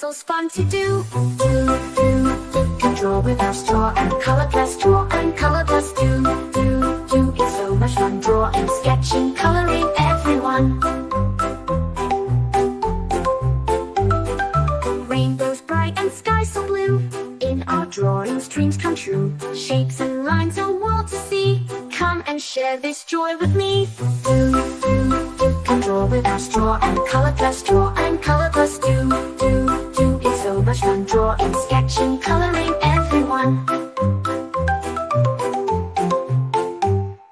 pencils fun to do. Can draw with our straw and color plus draw and color plus do. It's so much fun drawing, sketching, coloring, everyone. Rainbows bright and skies so blue. In our drawings dreams come true. Shapes and lines a world to see. Come and share this joy with me. Can draw with our straw and color plus draw and color plus do. It's so much fun drawing, sketching, coloring, everyone.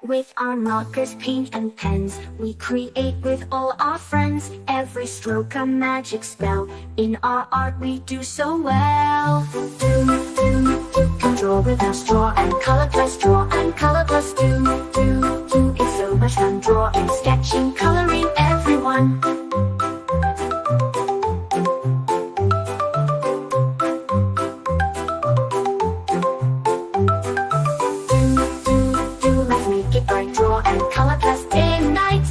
With our markers, paint and pens, we create with all our friends. Every stroke a magic spell. In our art we do so well. Can draw with our straw and color plus draw and color plus do. It's so much fun drawing, sketching, coloring, everyone. Let's make it bright, draw and color plus day and night.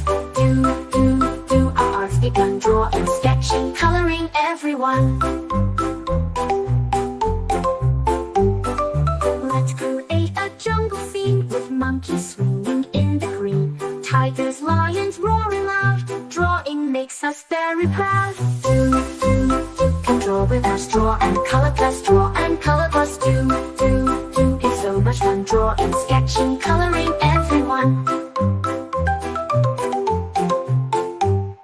Our arts begun, drawing, sketching, coloring, everyone. Let's create a jungle scene with monkeys swinging in the green. Tigers, lions roaring loud. Drawing makes us very proud. Can draw with our straw and color plus draw and color plus do. It's so much fun drawing, sketching, coloring, everyone.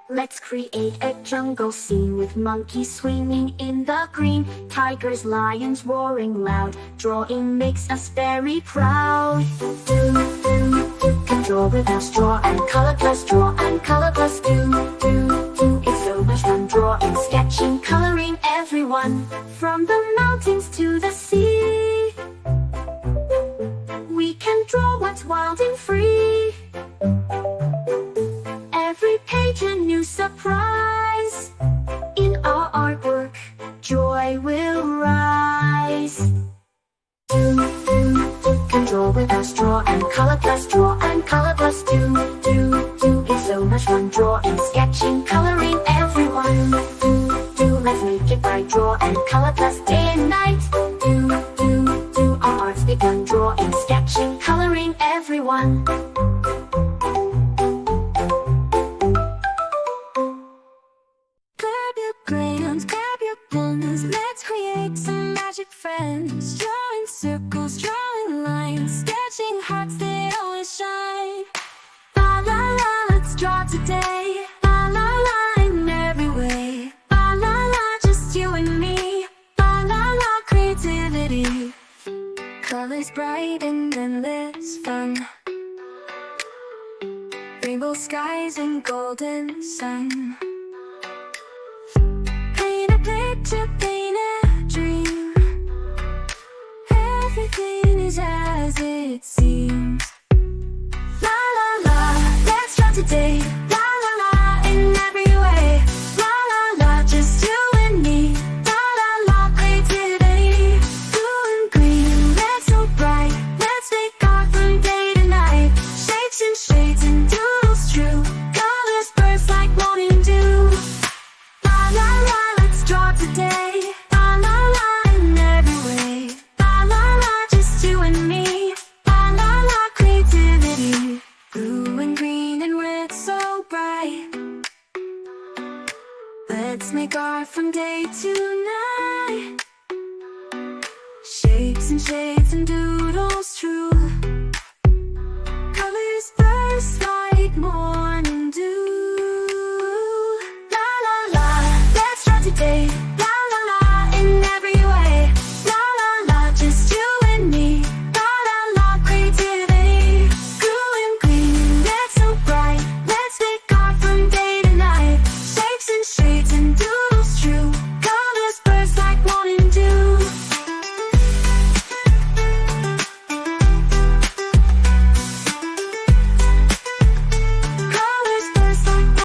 Let's create a jungle scene with monkeys swinging in the green. Tigers, lions roaring loud. Drawing makes us very proud. Can draw with our straw and color plus draw and color plus do. It's so much fun drawing, sketching, coloring, everyone. From the mountains to the sea, we can draw what's wild and free. Every page a new surprise. In our artwork, joy will rise. Can draw with our straw and color plus draw and color plus do. It's so much fun drawing, sketching, coloring, everyone. Let's make it bright, draw and color plus day and night. Our arts begun, drawing, sketching, coloring, everyone. Grab your crayons, grab your pens, let's create some magic friends. Drawing circles, drawing lines, sketching hearts that always shine. La la la, let's draw today. La la la, in every way. La la la, just you and me. La la la, creativity. Colors bright and endless fun. Rainbow skies and golden sun. Paint a picture, paint a dream. Everything is as it seems. La la la, let's draw today. La la la, in every way. La la la, just you and me. La la la, creativity. Blue and green, red so bright. Let's make art from day to night. Shapes and shades and doodles true. Colors burst like morning dew. La la la, let's draw today. La la la, in every way. La la la, just you and me. La la la, creativity. Blue and green and red so bright. Let's make art from day to night. Shapes and shades.